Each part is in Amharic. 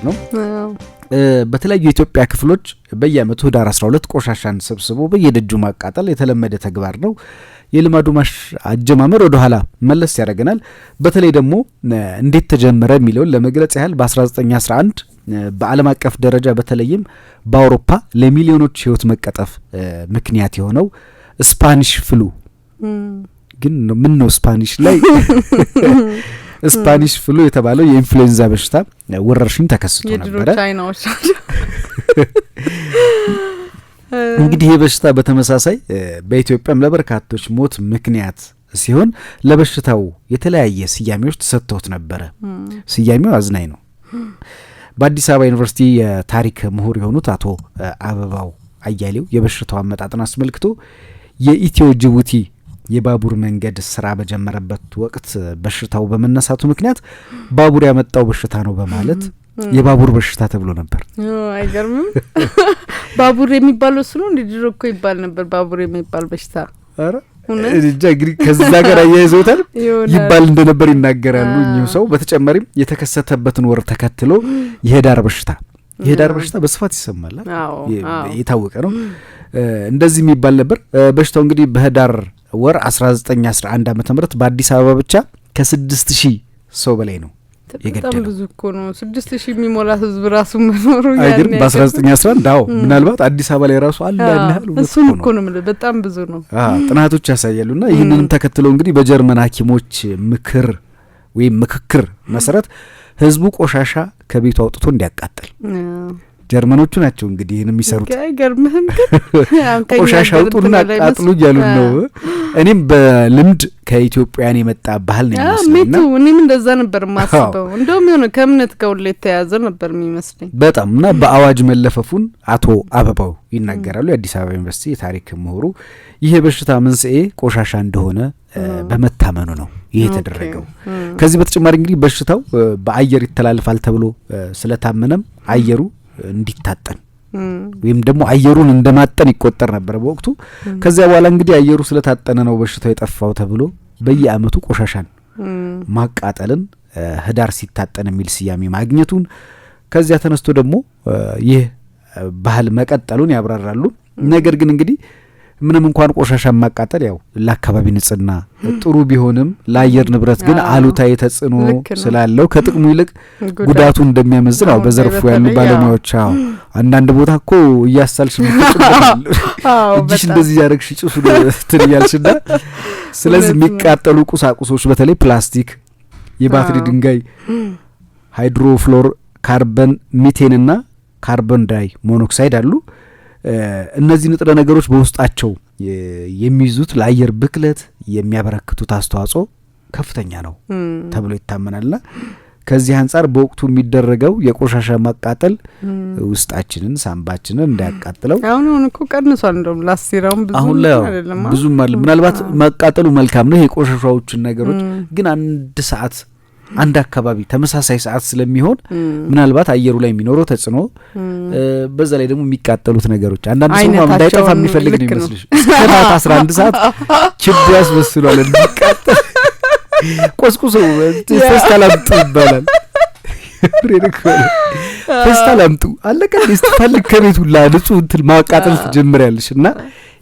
ነው። በተለያዩ የኢትዮጵያ ክፍሎች በየዓመቱ ህዳር 12 ቆሻሻን ሰብስቦ በየደጁ ማቃጠል የተለመደ ተግባር ነው። የልማዱ አጀማመር ወደ ኋላ መለስ ያደርገናል። በተለይ ደግሞ እንዴት ተጀመረ የሚለውን ለመግለጽ ያህል በ1911 በዓለም አቀፍ ደረጃ በተለይም በአውሮፓ ለሚሊዮኖች ህይወት መቀጠፍ ምክንያት የሆነው ስፓኒሽ ፍሉ ግን ምን ነው ስፓኒሽ ላይ ስፓኒሽ ፍሉ የተባለው የኢንፍሉዌንዛ በሽታ ወረርሽኝ ተከስቶ ነበር። እንግዲህ ይህ በሽታ በተመሳሳይ በኢትዮጵያም ለበርካቶች ሞት ምክንያት ሲሆን ለበሽታው የተለያየ ስያሜዎች ተሰጥተውት ነበረ። ስያሜው አዝናኝ ነው። በአዲስ አበባ ዩኒቨርሲቲ የታሪክ ምሁር የሆኑት አቶ አበባው አያሌው የበሽታው አመጣጥን አስመልክቶ የኢትዮ ጅቡቲ የባቡር መንገድ ስራ በጀመረበት ወቅት በሽታው በመነሳቱ ምክንያት ባቡር ያመጣው በሽታ ነው በማለት የባቡር በሽታ ተብሎ ነበር። አይገርምም? ባቡር የሚባለው እሱ ነው እንዴ? ድሮ እኮ ይባል ነበር ባቡር የሚባል በሽታ። አረ እንግዲህ ከዛ ጋር አያይዘውታል ይባል እንደነበር ይናገራሉ እኚሁ ሰው። በተጨማሪም የተከሰተበትን ወር ተከትሎ የህዳር በሽታ በስፋት ይሰማል። የታወቀ ነው። እንደዚህ የሚባል ነበር። በሽታው እንግዲህ በህዳር ወር 1911 ዓ.ም በአዲስ አበባ ብቻ ከ6000 ሰው በላይ ነው የገደለው። በጣም ብዙ እኮ ነው። 6000 የሚሞላ ህዝብ ራሱ መኖሩ አይደል? በ1911 አዎ፣ ምናልባት አዲስ አበባ ላይ ራሱ አለ ያህል እሱ እኮ ነው ማለት በጣም ብዙ ነው። ጥናቶች ያሳያሉና ይህንንም ተከትሎ እንግዲህ በጀርመን ሐኪሞች ምክክር መሰረት ህዝቡ ቆሻሻ ከቤቱ አውጥቶ እንዲያቃጥል ጀርመኖቹ ናቸው እንግዲህ ይህን የሚሰሩት። አይገርምህም? ቆሻሻ አውጡና አቃጥሉ እያሉ ነው። እኔም በልምድ ከኢትዮጵያውያን የመጣ ባህል ነው የሚመስለኝና እኔም እንደዛ ነበር የማስበው። እንደውም የሆነ ከእምነት ጋር ሁሉ የተያያዘ ነበር የሚመስለኝ በጣም እና በአዋጅ መለፈፉን አቶ አበባው ይናገራሉ። የአዲስ አበባ ዩኒቨርሲቲ የታሪክ ምሁሩ ይህ በሽታ መንስኤ ቆሻሻ እንደሆነ በመታመኑ ነው ይሄ የተደረገው። ከዚህ በተጨማሪ እንግዲህ በሽታው በአየር ይተላልፋል ተብሎ ስለታመነም አየሩ እንዲታጠን ወይም ደግሞ አየሩን እንደማጠን ይቆጠር ነበር በወቅቱ። ከዚያ በኋላ እንግዲህ አየሩ ስለታጠነ ነው በሽታው የጠፋው ተብሎ በየአመቱ ቆሻሻን ማቃጠልን ህዳር ሲታጠን የሚል ስያሜ ማግኘቱን ከዚያ ተነስቶ ደግሞ ይህ ባህል መቀጠሉን ያብራራሉ። ነገር ግን እንግዲህ ምንም እንኳን ቆሻሻ ማቃጠል ያው ለአካባቢ ንጽህና ጥሩ ቢሆንም ለአየር ንብረት ግን አሉታዊ ተጽዕኖ ስላለው ከጥቅሙ ይልቅ ጉዳቱ እንደሚያመዝን ነው በዘርፉ ያሉ ባለሙያዎች። አንዳንድ ቦታ እኮ እያሳልሽ ምትጭምራል እጅሽ እንደዚህ ያረግሽ ጭሱ ትልያልሽና ስለዚህ የሚቃጠሉ ቁሳቁሶች በተለይ ፕላስቲክ፣ የባትሪ ድንጋይ፣ ሃይድሮፍሎር ካርበን፣ ሚቴንና ካርቦን ዳይ ሞኖክሳይድ አሉ። እነዚህ ንጥረ ነገሮች በውስጣቸው የሚይዙት ለአየር ብክለት የሚያበረክቱት አስተዋጽኦ ከፍተኛ ነው ተብሎ ይታመናልና ከዚህ አንጻር በወቅቱ የሚደረገው የቆሻሻ ማቃጠል ውስጣችንን ሳምባችንን እንዳያቃጥለው አሁን እኮ ቀንሷል። እንደውም ላስቲራውን ብዙ ማለት ምናልባት ማቃጠሉ መልካም ነው የቆሻሻዎችን ነገሮች ግን አንድ አካባቢ ተመሳሳይ ሰዓት ስለሚሆን ምናልባት አየሩ ላይ የሚኖረው ተጽዕኖ በዛ ላይ ደግሞ የሚቃጠሉት ነገሮች አንዳንድ ሰው እንዳይጠፋ የሚፈልግ ነው ይመስልሽ እስከ 11 ሰዓት ችብ ያስመስሏል እንዲቃጠል ቆስቁሶ ፌስታል አምጡ ይባላል። ፌስታል አምጡ አለቀ ስትፈልግ ከቤቱ ንጹህ እንትን ማቃጠል ትጀምሪያለሽ እና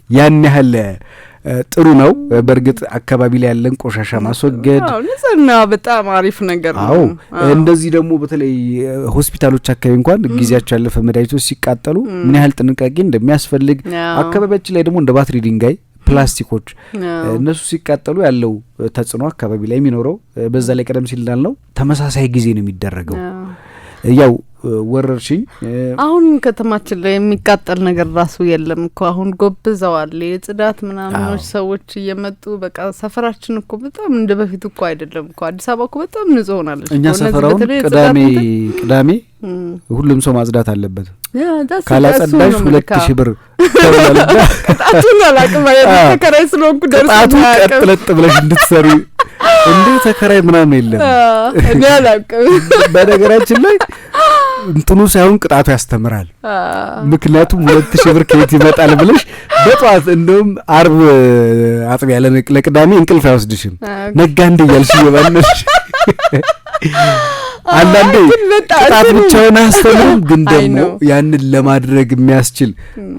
ያን ያህል ጥሩ ነው። በእርግጥ አካባቢ ላይ ያለን ቆሻሻ ማስወገድ ንጽህና በጣም አሪፍ ነገር ነው። እንደዚህ ደግሞ በተለይ ሆስፒታሎች አካባቢ እንኳን ጊዜያቸው ያለፈ መድኃኒቶች ሲቃጠሉ ምን ያህል ጥንቃቄ እንደሚያስፈልግ አካባቢያችን ላይ ደግሞ እንደ ባትሪ ድንጋይ፣ ፕላስቲኮች እነሱ ሲቃጠሉ ያለው ተጽዕኖ አካባቢ ላይ የሚኖረው በዛ ላይ ቀደም ሲል እንዳልነው ተመሳሳይ ጊዜ ነው የሚደረገው። ያው ወረርሽኝ አሁን ከተማችን ላይ የሚቃጠል ነገር ራሱ የለም እኮ አሁን ጎብዘዋል። የጽዳት ምናምኖች ሰዎች እየመጡ በቃ ሰፈራችን እኮ በጣም እንደ በፊት እኮ አይደለም እኮ አዲስ አበባ እኮ በጣም ንጹህ ሆናለች። እኛ ሰፈራውን ቅዳሜ ሁሉም ሰው ማጽዳት አለበት። ካላጸዳሽ 2000 ብር ተባለና ቅጣቱን አላቅም ተከራይ ስለሆንኩ ቅጣቱ ቀጥለጥ ብለሽ እንድትሰሪ እንዴ ተከራይ ምናምን የለም እኔ አላቅም። በነገራችን ላይ እንትኑ ሳይሆን ቅጣቱ ያስተምራል። ምክንያቱም 2000 ብር ከየት ይመጣል ብለሽ በጧት እንደውም አርብ አጥቢያ ለቅዳሜ እንቅልፍ አይወስድሽም ነጋ እንደ ያልሽ ይባልሽ አንዳንዴ ቅጣት ብቻውን አያስተምርም፣ ግን ደግሞ ያንን ለማድረግ የሚያስችል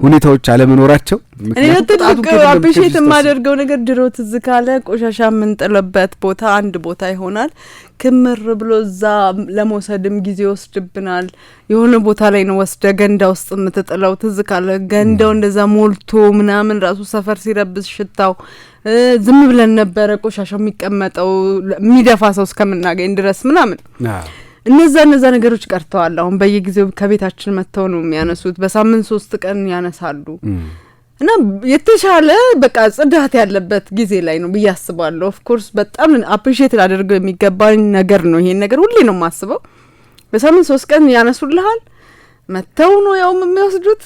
ሁኔታዎች አለመኖራቸው እኔ ትልቅ አፕሪሼት የማደርገው ነገር ድሮ ትዝ ካለ ቆሻሻ የምንጥልበት ቦታ አንድ ቦታ ይሆናል ክምር ብሎ እዛ ለመውሰድም ጊዜ ወስድብናል። የሆነ ቦታ ላይ ነው ወስደ ገንዳ ውስጥ የምትጥለው ትዝ ካለ ገንዳው እንደዛ ሞልቶ ምናምን ራሱ ሰፈር ሲረብስ ሽታው ዝም ብለን ነበረ ቆሻሻው የሚቀመጠው የሚደፋ ሰው እስከምናገኝ ድረስ ምናምን እነዛ ነገሮች ቀርተዋል። አሁን በየጊዜው ከቤታችን መተው ነው የሚያነሱት። በሳምንት 3 ቀን ያነሳሉ እና የተሻለ በቃ ጽዳት ያለበት ጊዜ ላይ ነው ብዬ አስባለሁ። ኦፍ ኮርስ በጣም አፕሪሺየት ላደርገው የሚገባኝ ነገር ነው። ይሄን ነገር ሁሌ ነው የማስበው። በሳምንት 3 ቀን ያነሱልሃል መተው ነው ያው የሚወስዱት።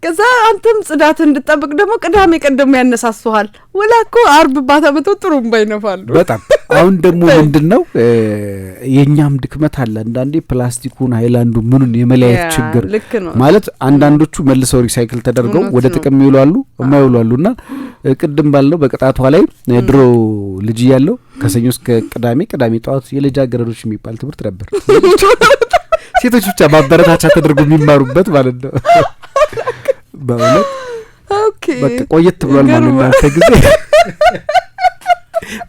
ከዛ አንተም ጽዳት እንድጠብቅ ደግሞ ቅዳሜ ቀን ደግሞ ያነሳሱሃል። ወላኮ አርብ ባታ በጥሩም ባይነፋሉ በጣም አሁን ደግሞ ምንድነው የኛም ድክመት አለ። አንዳንዴ ፕላስቲኩን ሃይላንዱ ምኑን የመለያየት ችግር ማለት አንዳንዶቹ መልሰው ሪሳይክል ተደርገው ወደ ጥቅም ይውላሉ የማይውላሉና ቅድም ባልነው በቅጣቷ ላይ ድሮ ልጅ ያለው ከሰኞ እስከ ቅዳሜ ጠዋት የልጃገረዶች የሚባል ትምህርት ነበር። ሴቶች ብቻ ማበረታቻ ተደርጎ የሚማሩበት ማለት ነው። በእውነት በቃ ቆየት ብሏል ማለት ነው አንተ ጊዜ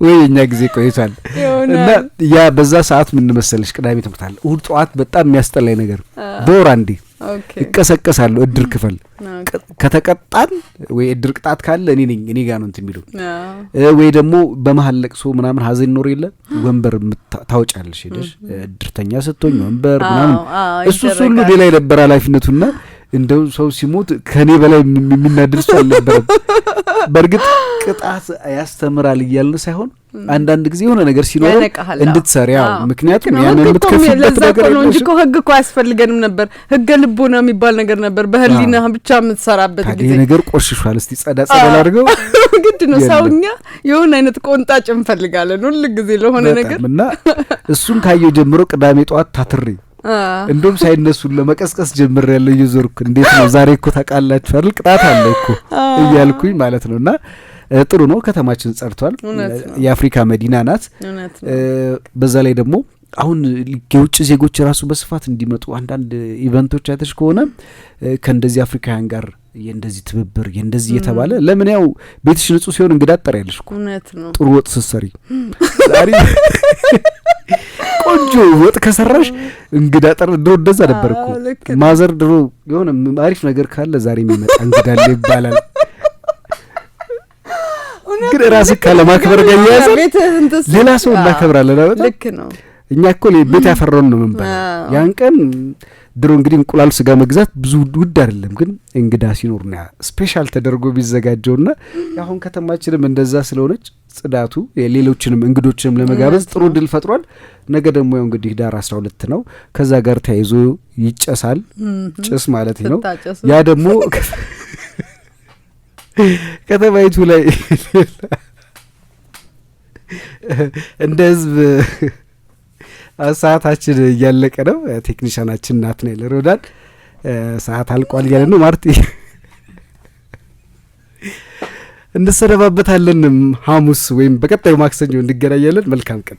ወይ የኛ ጊዜ ቆይቷል። እና ያ በዛ ሰዓት ምን መሰለሽ ቅዳሜ ትምህርት አለ። እሁድ ጠዋት በጣም የሚያስጠላኝ ነገር በወር አንዴ ይቀሰቀሳሉ እድር ክፈል ከተቀጣን ወይ እድር ቅጣት ካለ እኔ ጋር ነው እንትን የሚሉ ወይ ደግሞ በመሀል ለቅሶ ምናምን ሀዘን ኖር የለ ወንበር ታውጫለሽ ሄደሽ እድርተኛ ስትሆኝ ወንበር ምናምን እሱ ሁሉ ሌላ የነበረ ኃላፊነቱና እንደው ሰው ሲሞት ከኔ በላይ የሚናደድ ሰው አልነበረም። በእርግጥ ቅጣት ያስተምራል እያልን ሳይሆን አንዳንድ ጊዜ የሆነ ነገር ሲኖር እንድትሰሪያው ምክንያቱም ያን የምትከፍልበት ነገር ነው እንጂ ህግ እኮ አያስፈልገንም ነበር። ህገ ልቦና የሚባል ነገር ነበር በህሊና ብቻ የምትሰራበት ጊዜ ነገር ቆሽሿል እስቲ ጸዳ አድርገው ግድ ነው። ሰውኛ የሆነ አይነት ቆንጣጭ እንፈልጋለን ሁሉ ጊዜ ለሆነ ነገር እና እሱን ካየው ጀምሮ ቅዳሜ ጠዋት ታትሪ እንደውም ሳይነሱን ለመቀስቀስ ጀምር ያለው ይዞርኩ እንዴት ነው ዛሬ እኮ ታቃላችሁ አይደል ቅጣት አለ እኮ እያልኩኝ ማለት ነውና ጥሩ ነው። ከተማችን ጸርቷል። የአፍሪካ መዲና ናት። በዛ ላይ ደግሞ አሁን የውጭ ዜጎች ራሱ በስፋት እንዲመጡ አንዳንድ ኢቨንቶች አይተሽ ከሆነ ከእንደዚህ አፍሪካውያን ጋር የእንደዚህ ትብብር የእንደዚህ የተባለ ለምን ያው ቤትሽ ንጹህ ሲሆን እንግዳ አጠሪያለሽ እኮ ጥሩ ወጥ ስትሰሪ ዛሬ ቆንጆ ወጥ ከሰራሽ እንግዳ ጠር ድሮ እንደዛ ነበር እኮ ማዘር ድሮ የሆነ አሪፍ ነገር ካለ ዛሬ የሚመጣ እንግዳ አለ ይባላል። ግን ራስህ ካለማክበር ጋር ያያዛል ሌላ ሰው እናከብራለን አይደል? ልክ ነው። እኛ እኮ ቤት ያፈራውን ነው መንበል ያን ቀን ድሮ እንግዲህ እንቁላል ስጋ መግዛት ብዙ ውድ አይደለም፣ ግን እንግዳ ሲኖር ነው ስፔሻል ተደርጎ ቢዘጋጀውና አሁን ከተማችንም እንደዛ ስለሆነች ጽዳቱ ሌሎችንም እንግዶችንም ለመጋበዝ ጥሩ ድል ፈጥሯል። ነገ ደግሞ ያው እንግዲህ ዳር 12 ነው። ከዛ ጋር ተያይዞ ይጨሳል ጭስ ማለት ነው። ያ ደግሞ ከተማይቱ ላይ እንደ ህዝብ ሰዓታችን እያለቀ ነው። ቴክኒሻናችን ናትናኤል ሮዳን ሰዓት አልቋል እያለ ነው። ማርቲ እንሰነባበታለን። ሐሙስ ወይም በቀጣዩ ማክሰኞ እንገናኛለን። መልካም ቀን።